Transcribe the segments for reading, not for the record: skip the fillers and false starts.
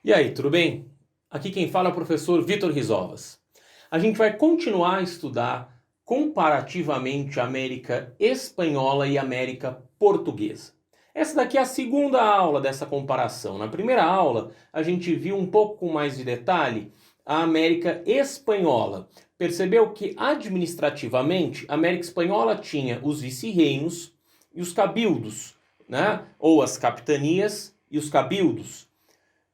E aí, tudo bem? Aqui quem fala é o professor Vitor Rizovas. A gente vai continuar a estudar comparativamente a América Espanhola e a América Portuguesa. Essa daqui é a segunda aula dessa comparação. Na primeira aula, a gente viu um pouco com mais de detalhe a América Espanhola. Percebeu que administrativamente a América Espanhola tinha os vice-reinos e os cabildos, né? Ou as capitanias e os cabildos.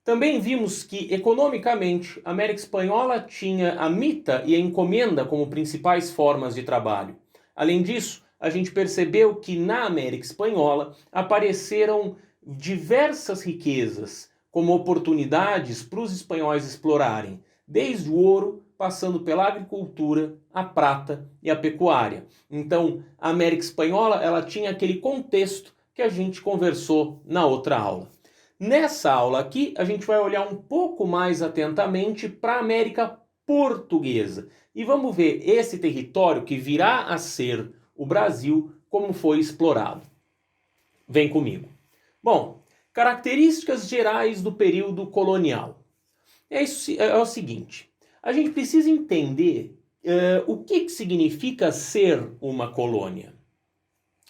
Também vimos que, economicamente, a América Espanhola tinha a mita e a encomenda como principais formas de trabalho. Além disso, a gente percebeu que na América Espanhola apareceram diversas riquezas como oportunidades para os espanhóis explorarem, desde o ouro, passando pela agricultura, a prata e a pecuária. Então, a América Espanhola ela tinha aquele contexto que a gente conversou na outra aula. Nessa aula aqui, a gente vai olhar um pouco mais atentamente para a América Portuguesa e vamos ver esse território que virá a ser o Brasil, como foi explorado. Vem comigo. Bom, características gerais do período colonial. É o seguinte, a gente precisa entender o que significa ser uma colônia.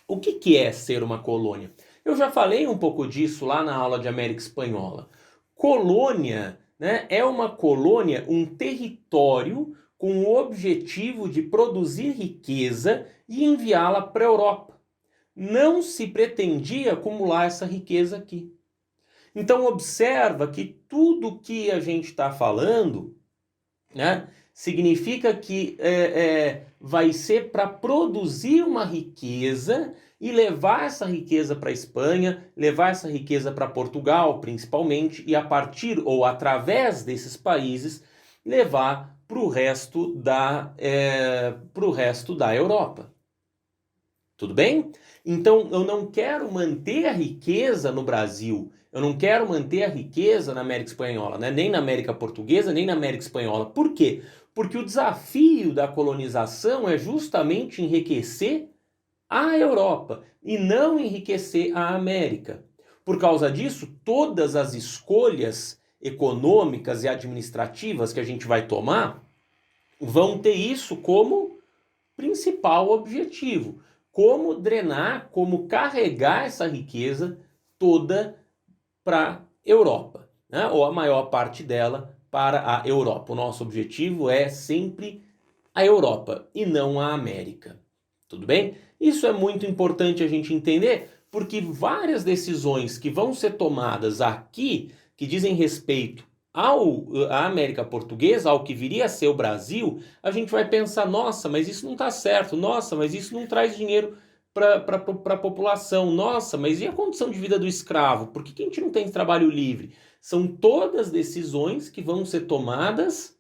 O que é ser uma colônia? Eu já falei um pouco disso lá na aula de América Espanhola. Colônia, né, é uma colônia, um território com o objetivo de produzir riqueza e enviá-la para a Europa. Não se pretendia acumular essa riqueza aqui. Então observa que tudo que a gente está falando, né, significa que vai ser para produzir uma riqueza e levar essa riqueza para a Espanha, levar essa riqueza para Portugal, principalmente, e a partir ou através desses países levar para o resto da Europa. Tudo bem? Então eu não quero manter a riqueza no Brasil, eu não quero manter a riqueza na América Espanhola, né? Nem na América Portuguesa, nem na América Espanhola. Por quê? Porque o desafio da colonização é justamente enriquecer a Europa e não enriquecer a América. Por causa disso, todas as escolhas econômicas e administrativas que a gente vai tomar vão ter isso como principal objetivo. Como drenar, como carregar essa riqueza toda para a Europa, né? Ou a maior parte dela para a Europa. O nosso objetivo é sempre a Europa e não a América. Tudo bem? Isso é muito importante a gente entender, porque várias decisões que vão ser tomadas aqui, que dizem respeito à América Portuguesa, ao que viria a ser o Brasil, a gente vai pensar, nossa, mas isso não está certo, nossa, mas isso não traz dinheiro para a população, nossa, mas e a condição de vida do escravo? Por que a gente não tem trabalho livre? São todas decisões que vão ser tomadas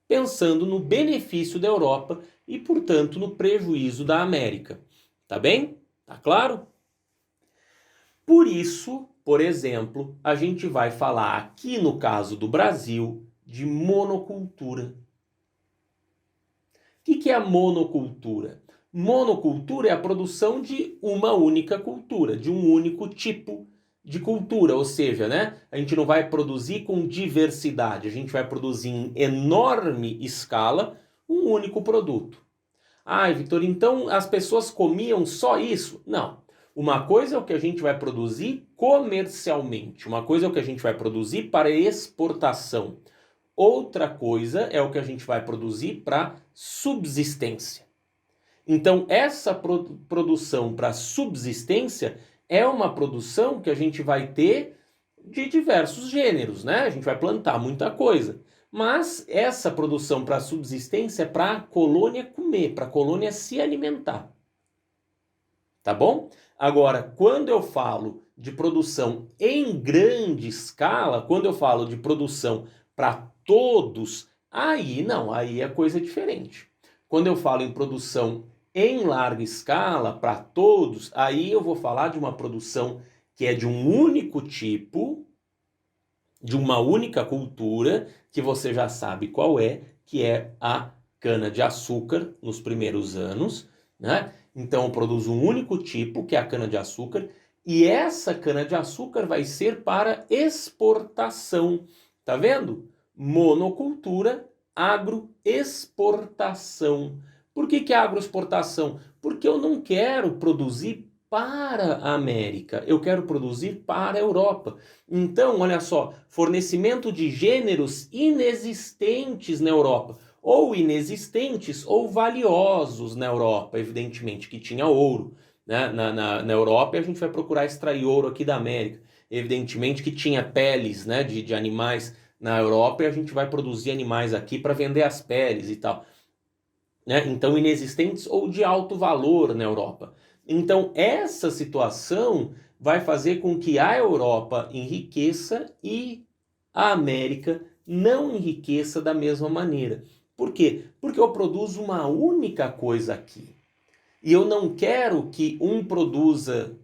pensando no benefício da Europa e, portanto, no prejuízo da América. Tá bem? Tá claro? Por isso, por exemplo, a gente vai falar aqui no caso do Brasil de monocultura. O que é a monocultura? Monocultura é a produção de uma única cultura, de um único tipo de cultura, ou seja, né, a gente não vai produzir com diversidade, a gente vai produzir em enorme escala um único produto. Ah, Vitor, então as pessoas comiam só isso? Não. Uma coisa é o que a gente vai produzir comercialmente, uma coisa é o que a gente vai produzir para exportação. Outra coisa é o que a gente vai produzir para subsistência. Então, essa produção para subsistência é uma produção que a gente vai ter de diversos gêneros, né? A gente vai plantar muita coisa. Mas essa produção para subsistência é para a colônia comer, para a colônia se alimentar. Tá bom? Agora, quando eu falo de produção em grande escala, quando eu falo de produção para todos, aí não, aí é coisa diferente. Quando eu falo em produção em larga escala, para todos, aí eu vou falar de uma produção que é de um único tipo, de uma única cultura, que você já sabe qual é, que é a cana-de-açúcar nos primeiros anos, né? Então eu produzo um único tipo, que é a cana-de-açúcar, E essa cana-de-açúcar vai ser para exportação. Tá vendo? Monocultura, agroexportação. Por que agroexportação? Porque eu não quero produzir para a América, eu quero produzir para a Europa. Então, olha só, fornecimento de gêneros inexistentes na Europa, ou inexistentes ou valiosos na Europa, evidentemente, que tinha ouro. Né? Na Europa, a gente vai procurar extrair ouro aqui da América. Evidentemente que tinha peles, né, de animais na Europa e a gente vai produzir animais aqui para vender as peles e tal. Né? Então, inexistentes ou de alto valor na Europa. Então, essa situação vai fazer com que a Europa enriqueça e a América não enriqueça da mesma maneira. Por quê? Porque eu produzo uma única coisa aqui. E eu não quero que um produza,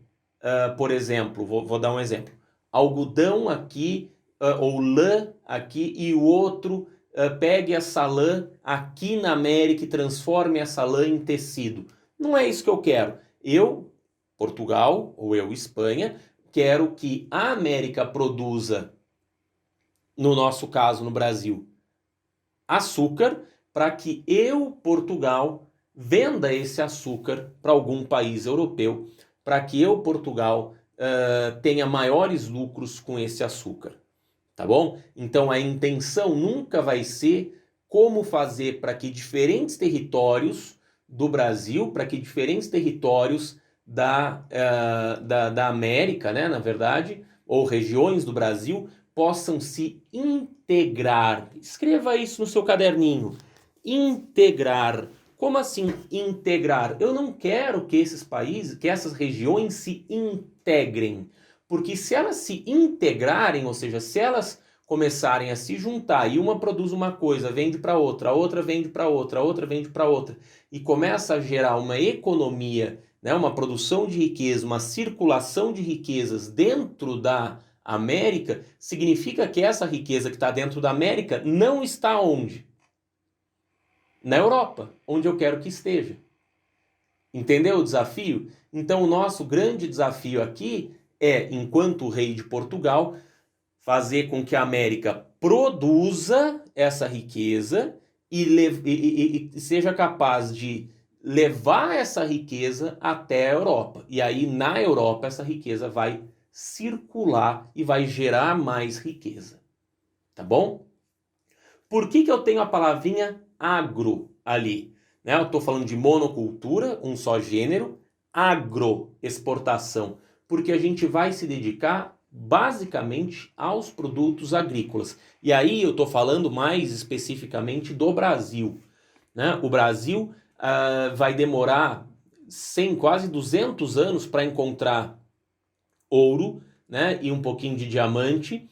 por exemplo, vou dar um exemplo, algodão aqui, ou lã aqui, e o outro pegue essa lã aqui na América e transforme essa lã em tecido. Não é isso que eu quero. Eu, Portugal, ou eu, Espanha, quero que a América produza, no nosso caso, no Brasil, açúcar, para que eu, Portugal, venda esse açúcar para algum país europeu, para que eu, Portugal, tenha maiores lucros com esse açúcar. Tá bom? Então a intenção nunca vai ser como fazer para que diferentes territórios do Brasil, para que diferentes territórios da América, né, na verdade, ou regiões do Brasil, possam se integrar. Escreva isso no seu caderninho. Integrar. Como assim integrar? Eu não quero que esses países, que essas regiões se integrem. Porque se elas se integrarem, ou seja, se elas começarem a se juntar e uma produz uma coisa, vende para outra, a outra vende para outra, a outra vende para outra, e começa a gerar uma economia, né, uma produção de riqueza, uma circulação de riquezas dentro da América, significa que essa riqueza que está dentro da América não está onde? Na Europa, onde eu quero que esteja. Entendeu o desafio? Então o nosso grande desafio aqui é, enquanto rei de Portugal, fazer com que a América produza essa riqueza e seja capaz de levar essa riqueza até a Europa. E aí, na Europa, essa riqueza vai circular e vai gerar mais riqueza. Tá bom? Por que eu tenho a palavrinha agro ali? Né? Eu estou falando de monocultura, um só gênero, agroexportação, porque a gente vai se dedicar basicamente aos produtos agrícolas. E aí eu estou falando mais especificamente do Brasil. Né? O Brasil vai demorar quase 200 anos para encontrar ouro, né? E um pouquinho de diamante.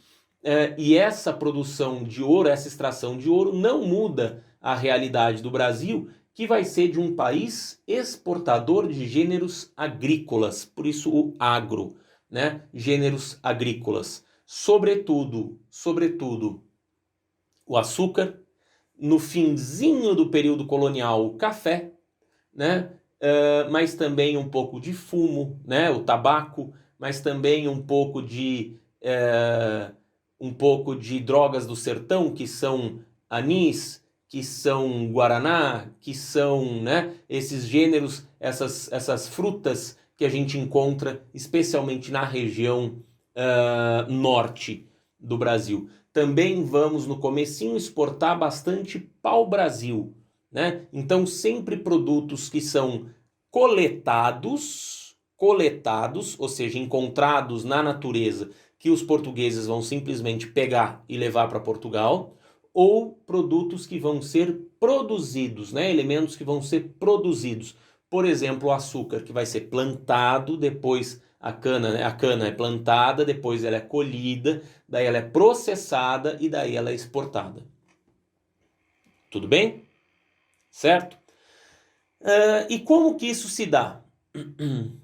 E essa produção de ouro, essa extração de ouro não muda a realidade do Brasil, que vai ser de um país exportador de gêneros agrícolas, por isso o agro, né? Gêneros agrícolas, sobretudo o açúcar, no finzinho do período colonial o café, né? Mas também um pouco de fumo, né? O tabaco, mas também um pouco de drogas do sertão, que são anis, que são guaraná, que são, né, esses gêneros, essas frutas que a gente encontra especialmente na região norte do Brasil. Também vamos no comecinho exportar bastante pau-brasil, né? Então sempre produtos que são coletados, ou seja, encontrados na natureza, que os portugueses vão simplesmente pegar e levar para Portugal, ou produtos que vão ser produzidos, né? Elementos que vão ser produzidos. Por exemplo, o açúcar, que vai ser plantado, depois a cana, né? A cana é plantada, depois ela é colhida, daí ela é processada e daí ela é exportada. Tudo bem? Certo? E como que isso se dá?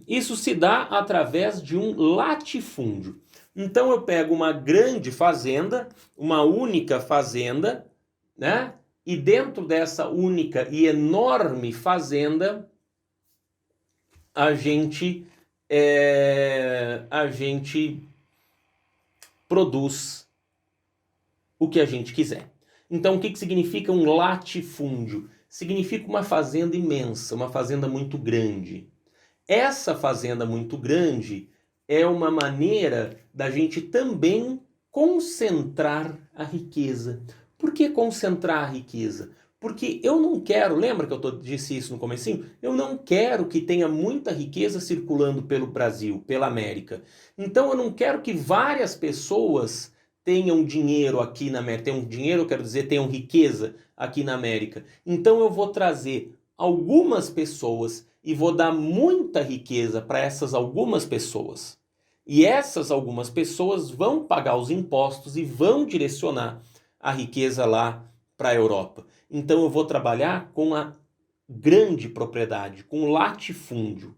Isso se dá através de um latifúndio. Então eu pego uma grande fazenda, uma única fazenda, né? E dentro dessa única e enorme fazenda, a gente a gente produz o que a gente quiser. Então, o que significa um latifúndio? Significa uma fazenda imensa, uma fazenda muito grande. Essa fazenda muito grande é uma maneira da gente também concentrar a riqueza. Por que concentrar a riqueza? Porque eu não quero, lembra que eu disse isso no comecinho? Eu não quero que tenha muita riqueza circulando pelo Brasil, pela América. Então eu não quero que várias pessoas tenham dinheiro aqui na América. Tenham dinheiro, eu quero dizer, tenham riqueza aqui na América. Então eu vou trazer algumas pessoas e vou dar muita riqueza para essas algumas pessoas. E essas algumas pessoas vão pagar os impostos e vão direcionar a riqueza lá para a Europa. Então eu vou trabalhar com a grande propriedade, com o latifúndio.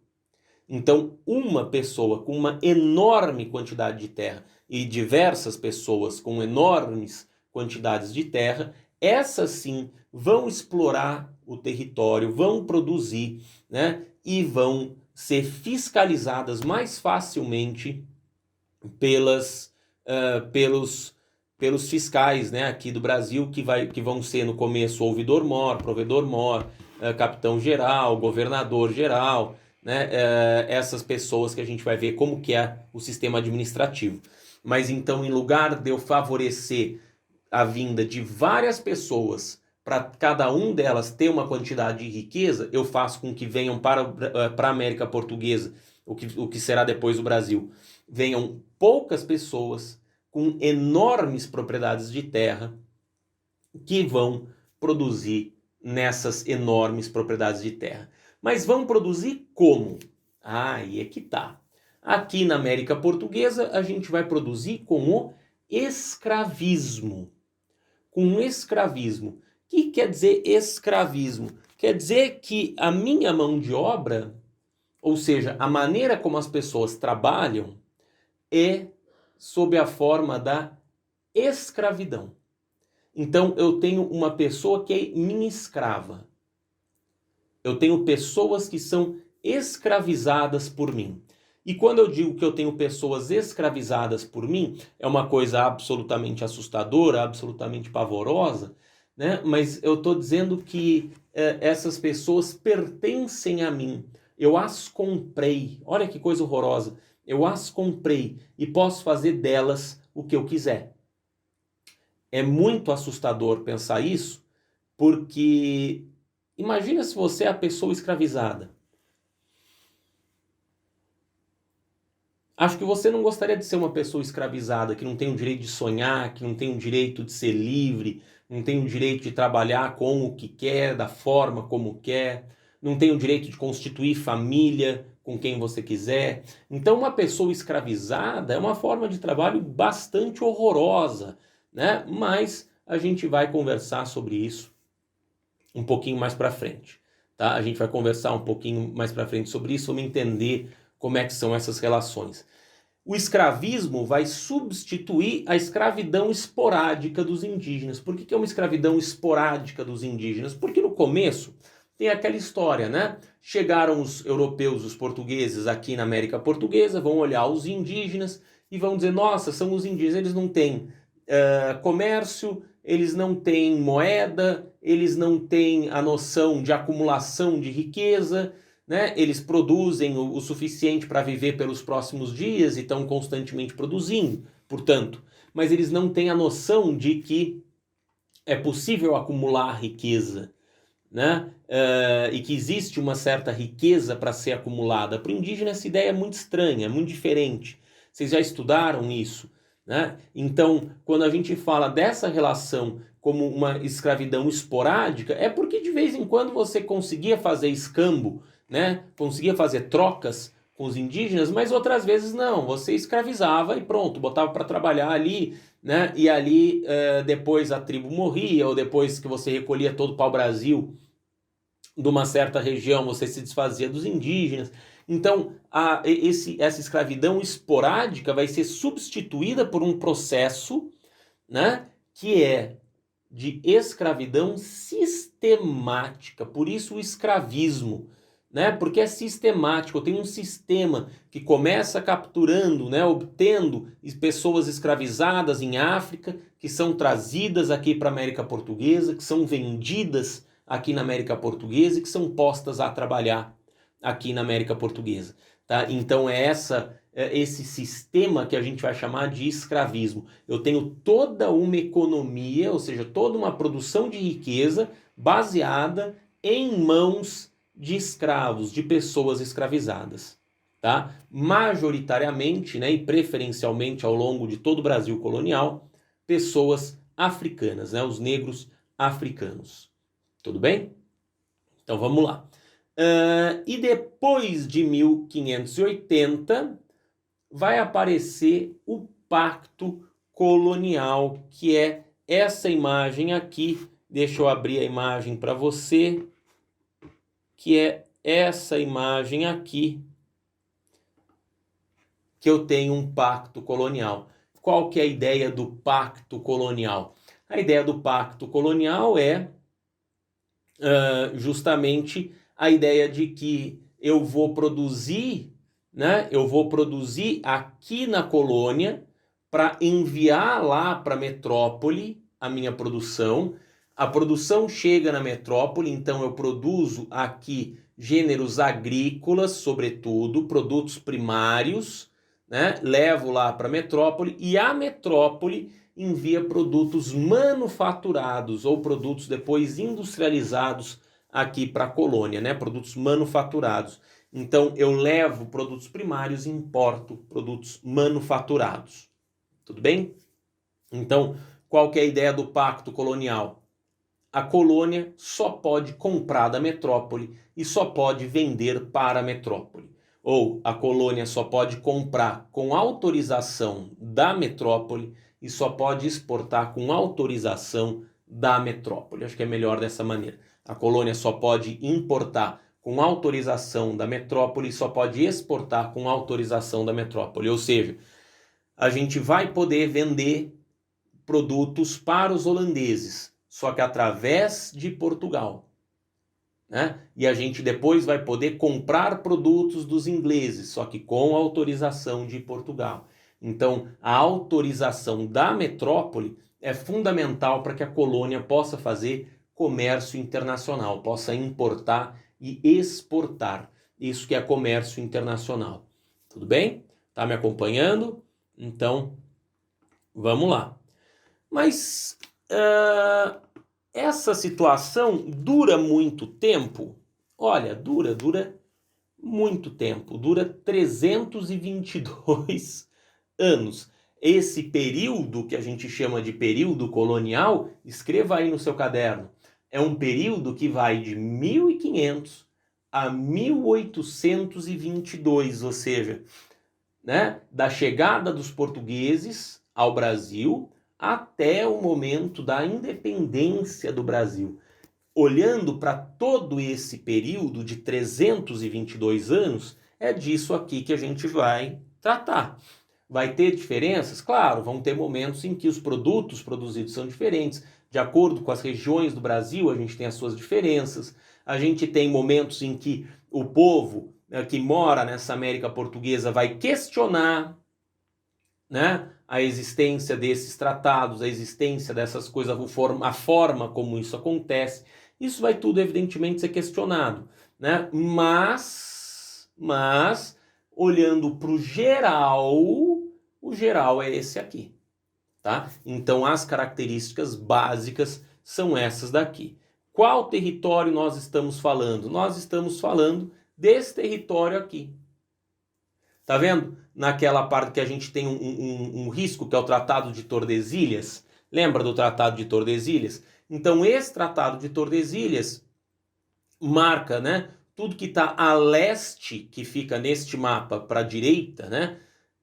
Então uma pessoa com uma enorme quantidade de terra e diversas pessoas com enormes quantidades de terra, essas sim vão explorar o território, vão produzir, né, e vão ser fiscalizadas mais facilmente pelos fiscais, né, aqui do Brasil, que vão ser no começo ouvidor-mor, provedor-mor, capitão-geral, governador-geral, né, essas pessoas que a gente vai ver como que é o sistema administrativo. Mas então, em lugar de eu favorecer a vinda de várias pessoas para cada um delas ter uma quantidade de riqueza, eu faço com que venham para a América Portuguesa, o que será depois o Brasil, venham poucas pessoas com enormes propriedades de terra que vão produzir nessas enormes propriedades de terra. Mas vão produzir como? Aí é que tá. Aqui na América Portuguesa a gente vai produzir com o escravismo. Com o escravismo. O que quer dizer escravismo? Quer dizer que a minha mão de obra, ou seja, a maneira como as pessoas trabalham, é sob a forma da escravidão. Então eu tenho uma pessoa que é minha escrava. Eu tenho pessoas que são escravizadas por mim. E quando eu digo que eu tenho pessoas escravizadas por mim, é uma coisa absolutamente assustadora, absolutamente pavorosa, né? Mas eu estou dizendo que essas pessoas pertencem a mim. Eu as comprei. Olha que coisa horrorosa. Eu as comprei e posso fazer delas o que eu quiser. É muito assustador pensar isso, porque imagina se você é a pessoa escravizada. Acho que você não gostaria de ser uma pessoa escravizada, que não tem o direito de sonhar, que não tem o direito de ser livre, não tem o direito de trabalhar com o que quer, da forma como quer, não tem o direito de constituir família com quem você quiser. Então, uma pessoa escravizada é uma forma de trabalho bastante horrorosa, né? Mas a gente vai conversar sobre isso um pouquinho mais para frente, tá? A gente vai conversar um pouquinho mais para frente sobre isso, vamos entender como é que são essas relações. O escravismo vai substituir a escravidão esporádica dos indígenas. Por que é uma escravidão esporádica dos indígenas? Porque no começo tem aquela história, né? Chegaram os europeus, os portugueses aqui na América Portuguesa, vão olhar os indígenas e vão dizer, nossa, são os indígenas, eles não têm comércio, eles não têm moeda, eles não têm a noção de acumulação de riqueza, né? Eles produzem o suficiente para viver pelos próximos dias e estão constantemente produzindo, portanto, mas eles não têm a noção de que é possível acumular riqueza, né? E que existe uma certa riqueza para ser acumulada. Para o indígena essa ideia é muito estranha, é muito diferente. Vocês já estudaram isso, né? Então, quando a gente fala dessa relação como uma escravidão esporádica, é porque de vez em quando você conseguia fazer escambo, né? Conseguia fazer trocas com os indígenas, mas outras vezes não. Você escravizava e pronto, botava para trabalhar ali, né? E ali depois a tribo morria, ou depois que você recolhia todo o pau-brasil de uma certa região, você se desfazia dos indígenas. Então, essa escravidão esporádica vai ser substituída por um processo, né, que é de escravidão sistemática. Por isso o escravismo, né? Porque é sistemático. Eu tenho um sistema que começa capturando, né? Obtendo pessoas escravizadas em África, que são trazidas aqui para a América Portuguesa, que são vendidas aqui na América Portuguesa e que são postas a trabalhar aqui na América Portuguesa, tá? Então é esse sistema que a gente vai chamar de escravismo. Eu tenho toda uma economia, ou seja, toda uma produção de riqueza baseada em mãos de escravos, de pessoas escravizadas, tá? Majoritariamente, né, e preferencialmente ao longo de todo o Brasil colonial, pessoas africanas, né, os negros africanos. Tudo bem? Então vamos lá. E depois de 1580 vai aparecer o Pacto Colonial, que é essa imagem aqui. Deixa eu abrir a imagem para você, que é essa imagem aqui, que eu tenho um pacto colonial. Qual que é a ideia do pacto colonial? A ideia do pacto colonial é justamente a ideia de que eu vou produzir, né? Eu vou produzir aqui na colônia para enviar lá para a metrópole a minha produção. A produção chega na metrópole, então eu produzo aqui gêneros agrícolas, sobretudo, produtos primários, né? Levo lá para a metrópole e a metrópole envia produtos manufaturados ou produtos depois industrializados aqui para a colônia, né? Produtos manufaturados. Então eu levo produtos primários e importo produtos manufaturados. Tudo bem? Então, qual que é a ideia do pacto colonial? A colônia só pode comprar da metrópole e só pode vender para a metrópole. Ou a colônia só pode comprar com autorização da metrópole e só pode exportar com autorização da metrópole. Acho que é melhor dessa maneira. A colônia só pode importar com autorização da metrópole e só pode exportar com autorização da metrópole. Ou seja, a gente vai poder vender produtos para os holandeses, só que através de Portugal, né? E a gente depois vai poder comprar produtos dos ingleses, só que com autorização de Portugal. Então, a autorização da metrópole é fundamental para que a colônia possa fazer comércio internacional, possa importar e exportar. Isso que é comércio internacional. Tudo bem? Tá me acompanhando? Então, vamos lá. Mas essa situação dura muito tempo? Olha, dura muito tempo. Dura 322 anos. Esse período que a gente chama de período colonial, escreva aí no seu caderno, é um período que vai de 1500 a 1822, ou seja, né, da chegada dos portugueses ao Brasil até o momento da independência do Brasil. Olhando para todo esse período de 322 anos, é disso aqui que a gente vai tratar. Vai ter diferenças? Claro, vão ter momentos em que os produtos produzidos são diferentes. De acordo com as regiões do Brasil, a gente tem as suas diferenças. A gente tem momentos em que o povo que mora nessa América Portuguesa vai questionar, né, a existência desses tratados, a existência dessas coisas, a forma como isso acontece. Isso vai tudo, evidentemente, ser questionado, né? Mas olhando para o geral é esse aqui, tá? Então, as características básicas são essas daqui. Qual território nós estamos falando? Nós estamos falando desse território aqui. Tá vendo? Naquela parte que a gente tem um risco, que é o Tratado de Tordesilhas. Lembra do Tratado de Tordesilhas? Então, esse Tratado de Tordesilhas marca, né, tudo que está a leste, que fica neste mapa para a direita, né,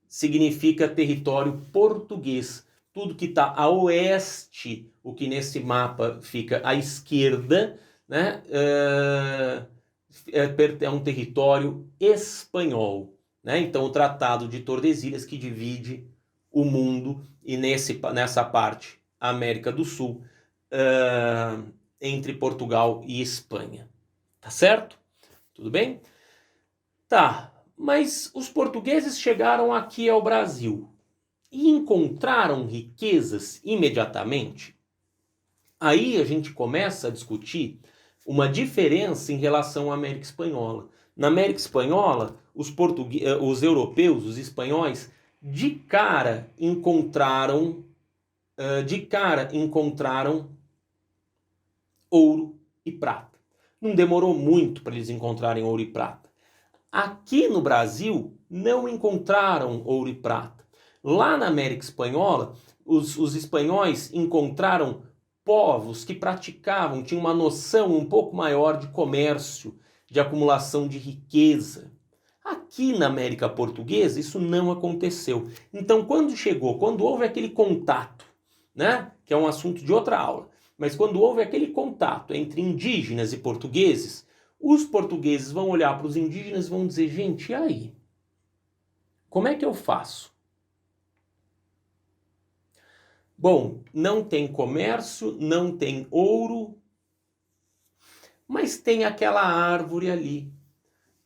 significa território português. Tudo que está a oeste, o que nesse mapa fica à esquerda, né, é um território espanhol. Né? Então, o Tratado de Tordesilhas que divide o mundo e nessa parte, a América do Sul, entre Portugal e Espanha. Tá certo? Tudo bem? Tá, mas os portugueses chegaram aqui ao Brasil e encontraram riquezas imediatamente? Aí a gente começa a discutir uma diferença em relação à América Espanhola. Na América Espanhola, os europeus, os espanhóis, de cara encontraram ouro e prata. Não demorou muito para eles encontrarem ouro e prata. Aqui no Brasil, não encontraram ouro e prata. Lá na América Espanhola, os espanhóis encontraram povos que praticavam, tinham uma noção um pouco maior de comércio, de acumulação de riqueza. Aqui na América Portuguesa, isso não aconteceu. Então, quando houve aquele contato, né, que é um assunto de outra aula, mas quando houve aquele contato entre indígenas e portugueses, os portugueses vão olhar para os indígenas e vão dizer, gente, e aí? Como é que eu faço? Bom, não tem comércio, não tem ouro, mas tem aquela árvore ali,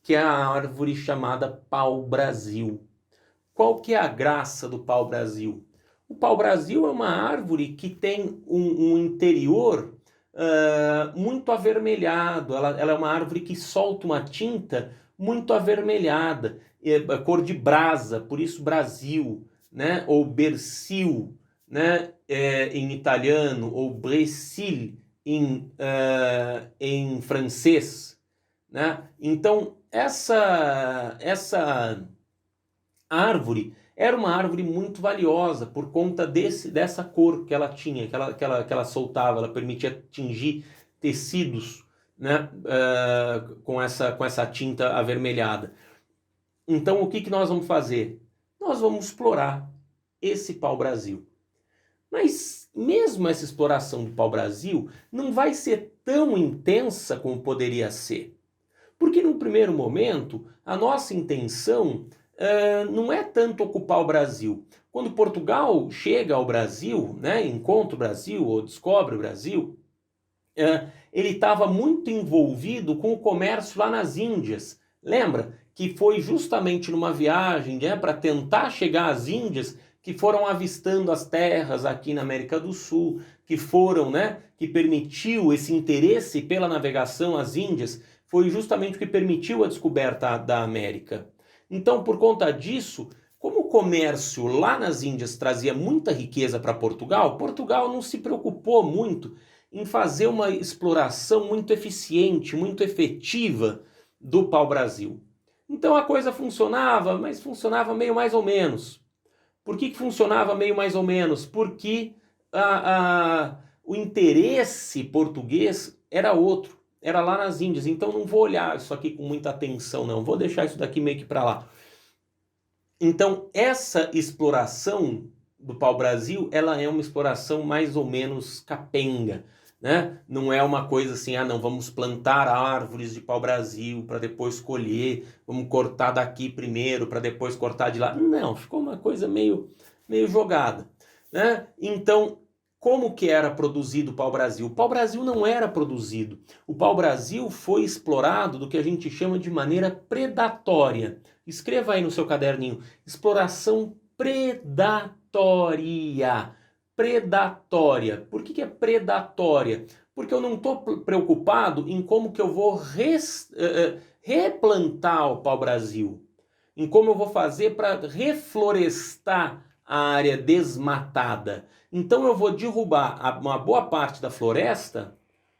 que é a árvore chamada pau-brasil. Qual que é a graça do pau-brasil? O pau-brasil é uma árvore que tem um interior muito avermelhado. Ela é uma árvore que solta uma tinta muito avermelhada, cor de brasa, por isso Brasil, né? Ou Bercil, né? Em italiano, ou Brésil em francês. Né? Então, essa árvore era uma árvore muito valiosa por conta dessa cor que ela tinha, que ela soltava, ela permitia tingir tecidos, né, com essa tinta avermelhada. Então, o que nós vamos fazer? Nós vamos explorar esse pau-brasil. Mas mesmo essa exploração do pau-brasil não vai ser tão intensa como poderia ser. Porque num primeiro momento, a nossa intenção não é tanto ocupar o Brasil. Quando Portugal chega ao Brasil, né, encontra o Brasil ou descobre o Brasil, ele estava muito envolvido com o comércio lá nas Índias. Lembra que foi justamente numa viagem, né, para tentar chegar às Índias que foram avistando as terras aqui na América do Sul, que foram, né, que permitiu esse interesse pela navegação às Índias, foi justamente o que permitiu a descoberta da América. Então, por conta disso, como o comércio lá nas Índias trazia muita riqueza para Portugal, Portugal não se preocupou muito em fazer uma exploração muito eficiente, muito efetiva do pau-brasil. Então a coisa funcionava, mas funcionava meio mais ou menos. Por que funcionava meio mais ou menos? Porque o interesse português era outro, era lá nas Índias. Então não vou olhar isso aqui com muita atenção, não. Vou deixar isso daqui meio que para lá. Então essa exploração do pau-brasil, ela é uma exploração mais ou menos capenga. Né? Não é uma coisa assim, não, vamos plantar árvores de pau-brasil para depois colher, vamos cortar daqui primeiro para depois cortar de lá. Não, ficou uma coisa meio jogada. Né? Então, como que era produzido o pau-brasil? O pau-brasil não era produzido. O pau-brasil foi explorado do que a gente chama de maneira predatória. Escreva aí no seu caderninho, exploração predatória. Predatória. Por que é predatória? Porque eu não estou preocupado em como que eu vou replantar o pau-brasil, em como eu vou fazer para reflorestar a área desmatada. Então eu vou derrubar uma boa parte da floresta,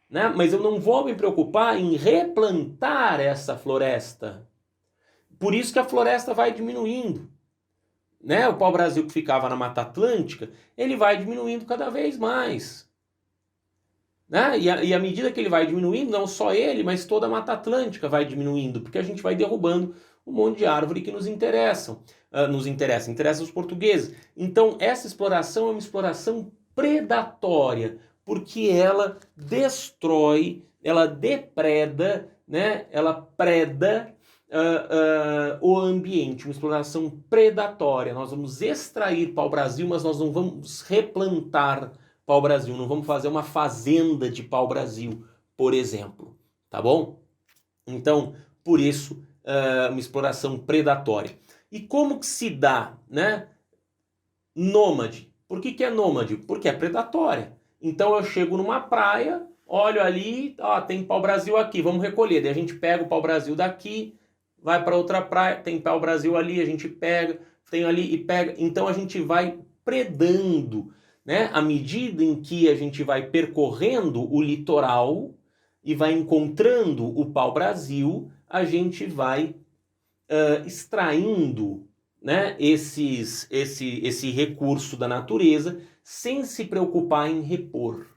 né? Mas eu não vou me preocupar em replantar essa floresta. Por isso que a floresta vai diminuindo. Né? O pau-brasil que ficava na Mata Atlântica, ele vai diminuindo cada vez mais. Né? E à medida que ele vai diminuindo, não só ele, mas toda a Mata Atlântica vai diminuindo, porque a gente vai derrubando um monte de árvore que nos interessam. Interessa os portugueses. Então, essa exploração é uma exploração predatória, porque ela destrói, ela depreda, né? Ela preda o ambiente, uma exploração predatória. Nós vamos extrair pau-brasil, mas nós não vamos replantar pau-brasil, não vamos fazer uma fazenda de pau-brasil, por exemplo, tá bom? Então, por isso uma exploração predatória. E como que se dá, né? Nômade. Por que é nômade? Porque é predatória. Então eu chego numa praia, olho ali, ó, tem pau-brasil aqui, vamos recolher. Daí a gente pega o pau-brasil daqui, vai para outra praia, tem pau-brasil ali, a gente pega, tem ali e pega. Então a gente vai predando, né? À medida em que a gente vai percorrendo o litoral e vai encontrando o pau-brasil, a gente vai extraindo, né, esse recurso da natureza sem se preocupar em repor,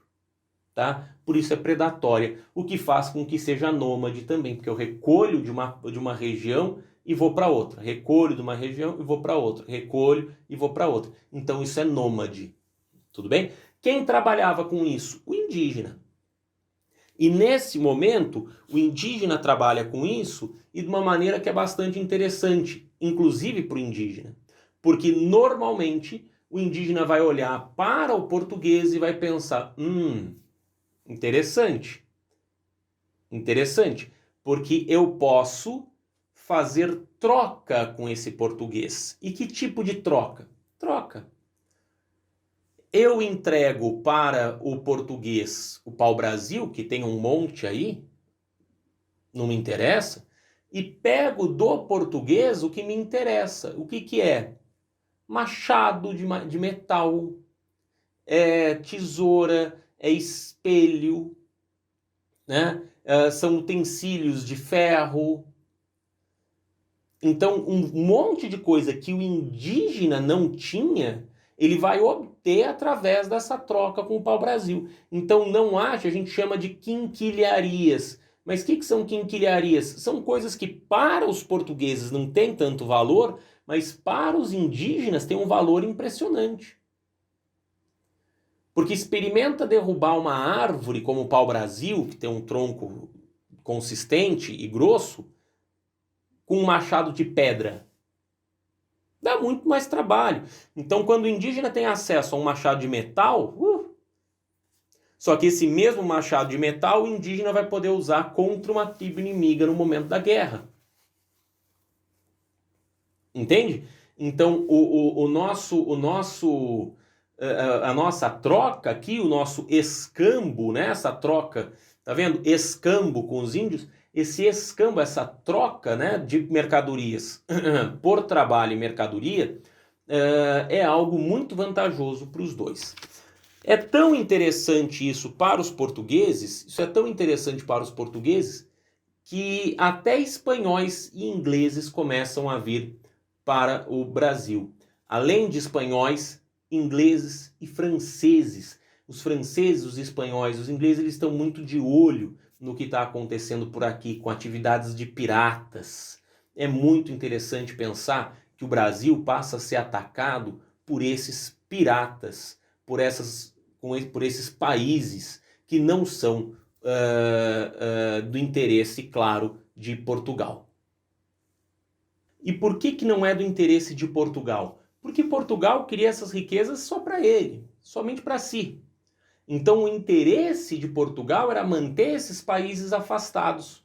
tá? Por isso é predatória, o que faz com que seja nômade também, porque eu recolho de uma região e vou para outra, recolho de uma região e vou para outra, recolho e vou para outra. Então isso é nômade, tudo bem? Quem trabalhava com isso? O indígena. E nesse momento, o indígena trabalha com isso e de uma maneira que é bastante interessante, inclusive para o indígena. Porque normalmente o indígena vai olhar para o português e vai pensar, interessante, interessante, porque eu posso fazer troca com esse português. E que tipo de troca? Troca. Eu entrego para o português o pau-brasil, que tem um monte aí, não me interessa, e pego do português o que me interessa. O que é? Machado de metal, é tesoura, é espelho, né? São utensílios de ferro. Então, um monte de coisa que o indígena não tinha, ele vai obter através dessa troca com o pau-brasil. Então, não acha, a gente chama de quinquilharias. Mas o que são quinquilharias? São coisas que para os portugueses não tem tanto valor, mas para os indígenas tem um valor impressionante. Porque experimenta derrubar uma árvore como o pau-brasil, que tem um tronco consistente e grosso, com um machado de pedra. Dá muito mais trabalho. Então, quando o indígena tem acesso a um machado de metal, só que esse mesmo machado de metal o indígena vai poder usar contra uma tribo inimiga no momento da guerra. Entende? Então, a nossa troca aqui, o nosso escambo, né? Essa troca, tá vendo? Escambo com os índios. Esse escambo, essa troca, né, de mercadorias por trabalho e mercadoria é algo muito vantajoso para os dois. É tão interessante isso para os portugueses, que até espanhóis e ingleses começam a vir para o Brasil. Além de espanhóis, ingleses e franceses. Os franceses, os espanhóis, os ingleses, eles estão muito de olho no que está acontecendo por aqui com atividades de piratas. É muito interessante pensar que o Brasil passa a ser atacado por esses piratas, por esses países que não são do interesse, claro, de Portugal. E por que não é do interesse de Portugal? Porque Portugal queria essas riquezas só para ele, somente para si. Então o interesse de Portugal era manter esses países afastados.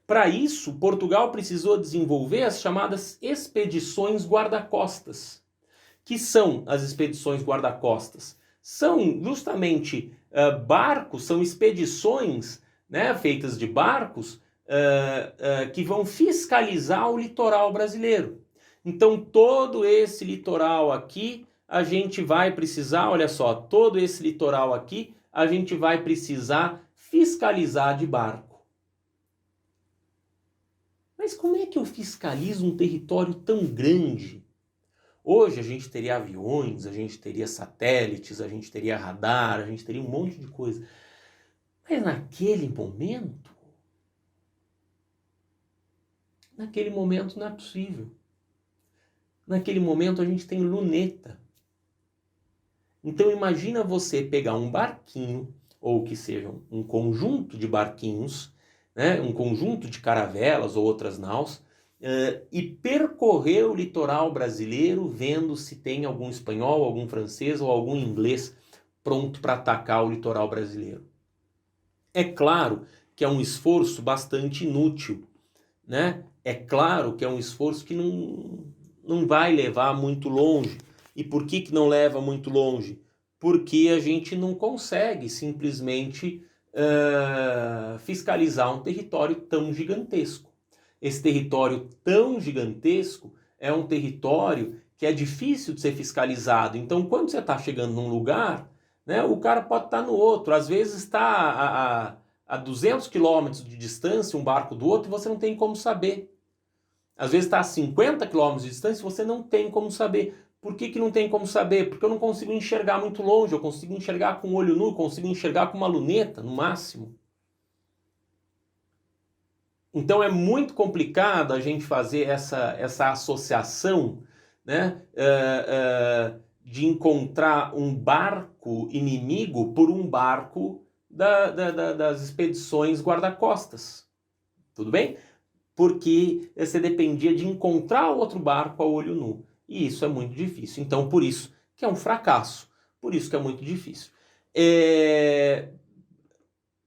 Para isso, Portugal precisou desenvolver as chamadas expedições guarda-costas. Que são as expedições guarda-costas? São justamente barcos, são expedições, né, feitas de barcos que vão fiscalizar o litoral brasileiro. Então todo esse litoral aqui a gente vai precisar, olha só, todo esse litoral aqui a gente vai precisar fiscalizar de barco. Mas como é que eu fiscalizo um território tão grande? Hoje a gente teria aviões, a gente teria satélites, a gente teria radar, a gente teria um monte de coisa. Mas naquele momento não é possível. Naquele momento a gente tem luneta. Então imagina você pegar um barquinho, ou que seja um conjunto de barquinhos, né, um conjunto de caravelas ou outras naus, e percorrer o litoral brasileiro vendo se tem algum espanhol, algum francês ou algum inglês pronto para atacar o litoral brasileiro. É claro que é um esforço bastante inútil, né? É claro que é um esforço que não vai levar muito longe. E por que não leva muito longe? Porque a gente não consegue simplesmente fiscalizar um território tão gigantesco. Esse território tão gigantesco é um território que é difícil de ser fiscalizado. Então, quando você está chegando num lugar, né, o cara pode estar no outro. Às vezes está a 200 quilômetros de distância um barco do outro e você não tem como saber. Às vezes está a 50 quilômetros de distância e você não tem como saber. Por que não tem como saber? Porque eu não consigo enxergar muito longe, eu consigo enxergar com o olho nu, consigo enxergar com uma luneta, no máximo. Então é muito complicado a gente fazer essa associação, né, de encontrar um barco inimigo por um barco das expedições guarda-costas. Tudo bem? Porque você dependia de encontrar outro barco a olho nu. E isso é muito difícil. Então, por isso que é um fracasso. Por isso que é muito difícil.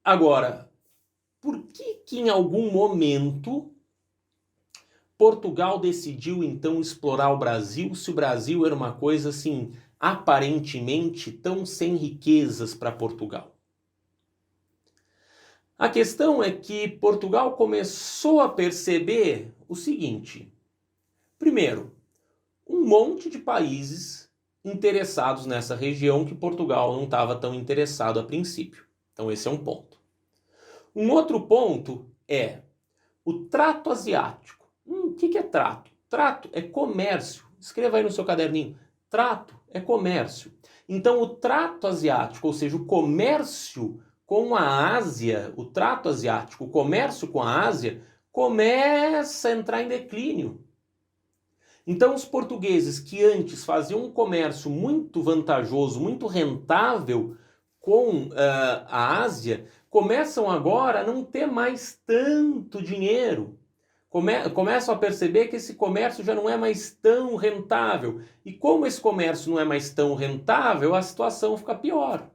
Agora, por que em algum momento Portugal decidiu então explorar o Brasil, se o Brasil era uma coisa assim, aparentemente tão sem riquezas para Portugal? A questão é que Portugal começou a perceber o seguinte. Primeiro, um monte de países interessados nessa região que Portugal não estava tão interessado a princípio. Então esse é um ponto. Um outro ponto é o trato asiático. O que é trato? Trato é comércio. Escreva aí no seu caderninho. Trato é comércio. Então o trato asiático, ou seja, o comércio com a Ásia, o trato asiático, o comércio com a Ásia, começa a entrar em declínio. Então os portugueses que antes faziam um comércio muito vantajoso, muito rentável com a Ásia, começam agora a não ter mais tanto dinheiro. Começam a perceber que esse comércio já não é mais tão rentável. E como esse comércio não é mais tão rentável, a situação fica pior.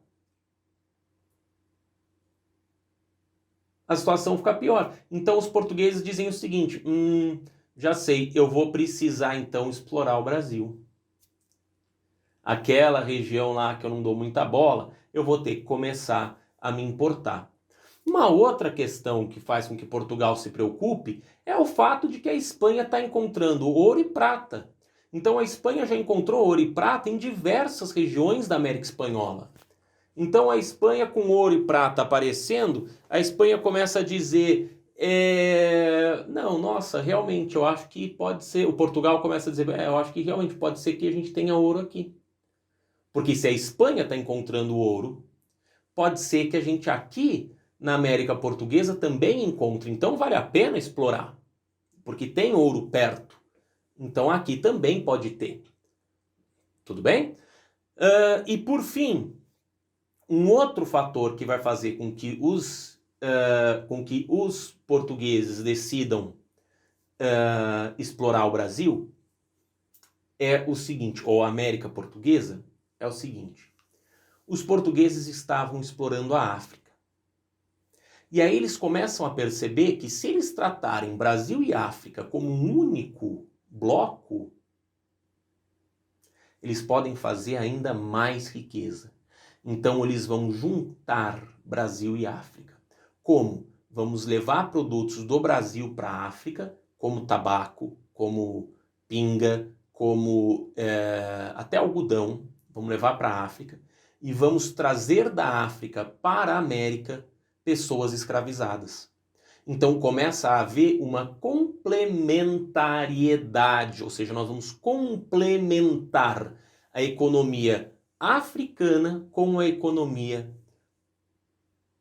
A situação fica pior. Então os portugueses dizem o seguinte, já sei, eu vou precisar então explorar o Brasil. Aquela região lá que eu não dou muita bola, eu vou ter que começar a me importar. Uma outra questão que faz com que Portugal se preocupe é o fato de que a Espanha está encontrando ouro e prata. Então a Espanha já encontrou ouro e prata em diversas regiões da América Espanhola. Então a Espanha com ouro e prata aparecendo, a Espanha começa a dizer, não, nossa, realmente eu acho que pode ser, o Portugal começa a dizer, eu acho que realmente pode ser que a gente tenha ouro aqui. Porque se a Espanha está encontrando ouro, pode ser que a gente aqui na América Portuguesa também encontre. Então vale a pena explorar, porque tem ouro perto. Então aqui também pode ter. Tudo bem? E por fim, um outro fator que vai fazer com que os portugueses decidam explorar o Brasil é o seguinte, ou a América Portuguesa, é o seguinte. Os portugueses estavam explorando a África. E aí eles começam a perceber que se eles tratarem Brasil e África como um único bloco, eles podem fazer ainda mais riqueza. Então eles vão juntar Brasil e África. Como? Vamos levar produtos do Brasil para a África, como tabaco, como pinga, como até algodão, vamos levar para a África, e vamos trazer da África para a América pessoas escravizadas. Então começa a haver uma complementariedade, ou seja, nós vamos complementar a economia africana com a economia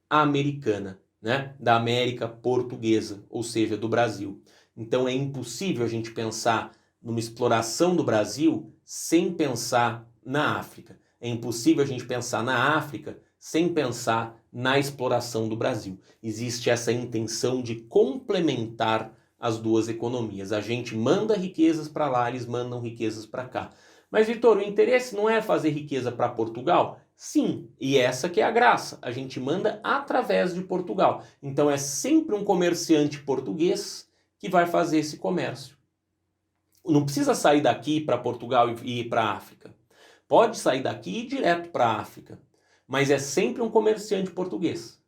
americana, né? Da América Portuguesa, ou seja, do Brasil. Então é impossível a gente pensar numa exploração do Brasil sem pensar na África. É impossível a gente pensar na África sem pensar na exploração do Brasil. Existe essa intenção de complementar as duas economias. A gente manda riquezas para lá, eles mandam riquezas para cá. Mas, Vitor, o interesse não é fazer riqueza para Portugal? Sim, e essa que é a graça. A gente manda através de Portugal. Então é sempre um comerciante português que vai fazer esse comércio. Não precisa sair daqui para Portugal e ir para a África. Pode sair daqui e ir direto para a África, mas é sempre um comerciante português.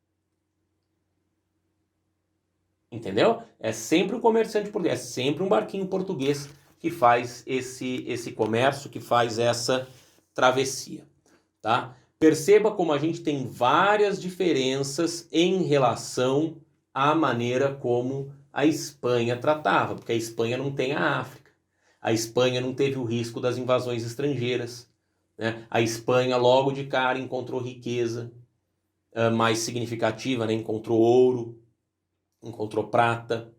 Entendeu? É sempre um comerciante português, é sempre um barquinho português que faz esse comércio, que faz essa travessia, tá? Perceba como a gente tem várias diferenças em relação à maneira como a Espanha tratava, porque a Espanha não tem a África, a Espanha não teve o risco das invasões estrangeiras, né? A Espanha logo de cara encontrou riqueza mais significativa, né? Encontrou ouro, encontrou prata,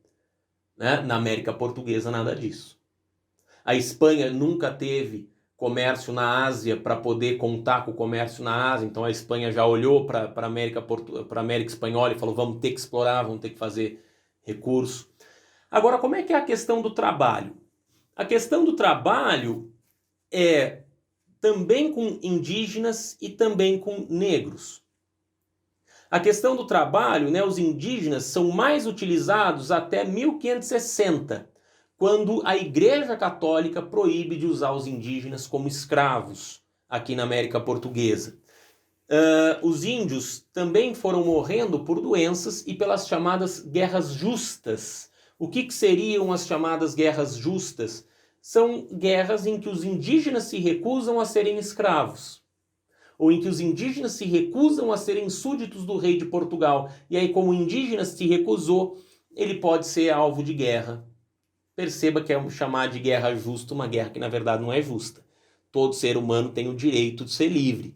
né? Na América Portuguesa nada disso. A Espanha nunca teve comércio na Ásia para poder contar com o comércio na Ásia, então a Espanha já olhou para a América Espanhola e falou, vamos ter que explorar, vamos ter que fazer recurso. Agora, como é que é a questão do trabalho? A questão do trabalho é também com indígenas e também com negros. A questão do trabalho, né, os indígenas são mais utilizados até 1560, quando a Igreja Católica proíbe de usar os indígenas como escravos aqui na América Portuguesa. Os índios também foram morrendo por doenças e pelas chamadas guerras justas. O que seriam as chamadas guerras justas? São guerras em que os indígenas se recusam a serem escravos, ou em que os indígenas se recusam a serem súditos do rei de Portugal. E aí, como o indígena se recusou, ele pode ser alvo de guerra. Perceba que é chamar de guerra justa uma guerra que na verdade não é justa. Todo ser humano tem o direito de ser livre,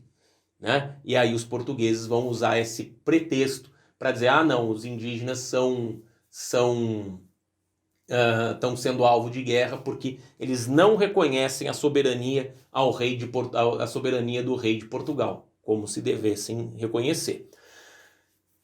né? E aí os portugueses vão usar esse pretexto para dizer, não, os indígenas estão sendo alvo de guerra porque eles não reconhecem a soberania a soberania do rei de Portugal, como se devessem reconhecer.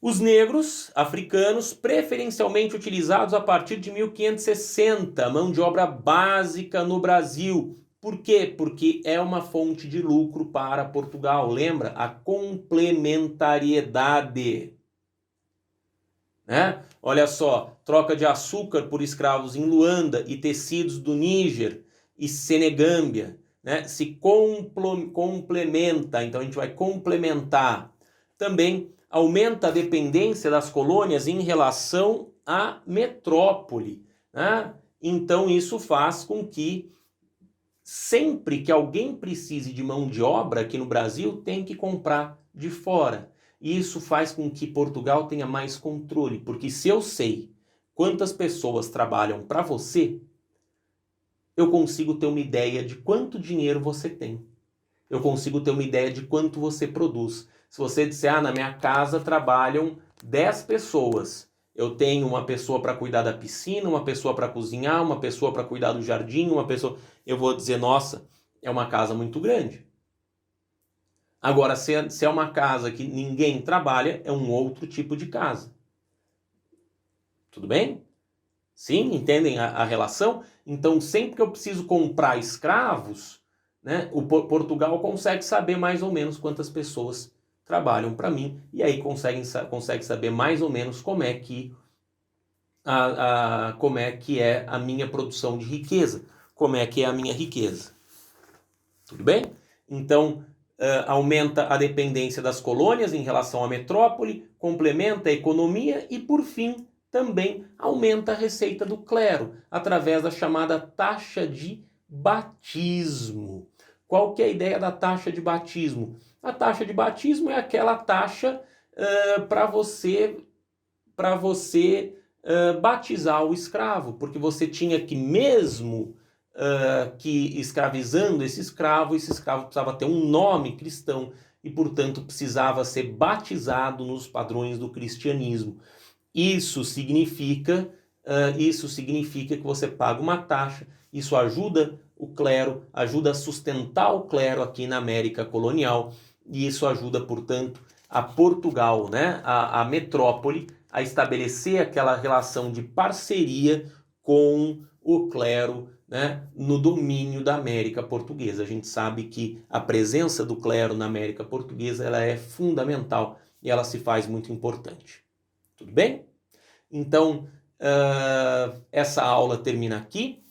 Os negros africanos, preferencialmente utilizados a partir de 1560, mão de obra básica no Brasil. Por quê? Porque é uma fonte de lucro para Portugal. Lembra? A complementariedade. Né? Olha só, troca de açúcar por escravos em Luanda e tecidos do Níger e Senegâmbia, né? Se complementa, então a gente vai complementar. Também aumenta a dependência das colônias em relação à metrópole, né? Então isso faz com que sempre que alguém precise de mão de obra aqui no Brasil, tem que comprar de fora. E isso faz com que Portugal tenha mais controle, porque se eu sei quantas pessoas trabalham para você, eu consigo ter uma ideia de quanto dinheiro você tem. Eu consigo ter uma ideia de quanto você produz. Se você disser, na minha casa trabalham 10 pessoas, eu tenho uma pessoa para cuidar da piscina, uma pessoa para cozinhar, uma pessoa para cuidar do jardim, uma pessoa... Eu vou dizer, nossa, é uma casa muito grande. Agora, se é uma casa que ninguém trabalha, é um outro tipo de casa. Tudo bem? Sim, entendem a relação? Então, sempre que eu preciso comprar escravos, né, o Portugal consegue saber mais ou menos quantas pessoas trabalham para mim, e aí consegue saber mais ou menos como é que é a minha produção de riqueza, como é que é a minha riqueza. Tudo bem? Então, aumenta a dependência das colônias em relação à metrópole, complementa a economia e, por fim, também aumenta a receita do clero, através da chamada taxa de batismo. Qual que é a ideia da taxa de batismo? A taxa de batismo é aquela taxa para você batizar o escravo, porque você tinha que mesmo que escravizando esse escravo precisava ter um nome cristão e, portanto, precisava ser batizado nos padrões do cristianismo. Isso significa que você paga uma taxa, isso ajuda o clero, ajuda a sustentar o clero aqui na América colonial, e isso ajuda, portanto, a Portugal, né, a metrópole, a estabelecer aquela relação de parceria com o clero, né, no domínio da América Portuguesa. A gente sabe que a presença do clero na América Portuguesa ela é fundamental e ela se faz muito importante. Tudo bem? Então, essa aula termina aqui,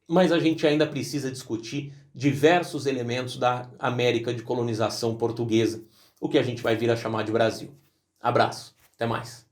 mas a gente ainda precisa discutir diversos elementos da América de colonização portuguesa, o que a gente vai vir a chamar de Brasil. Abraço, até mais.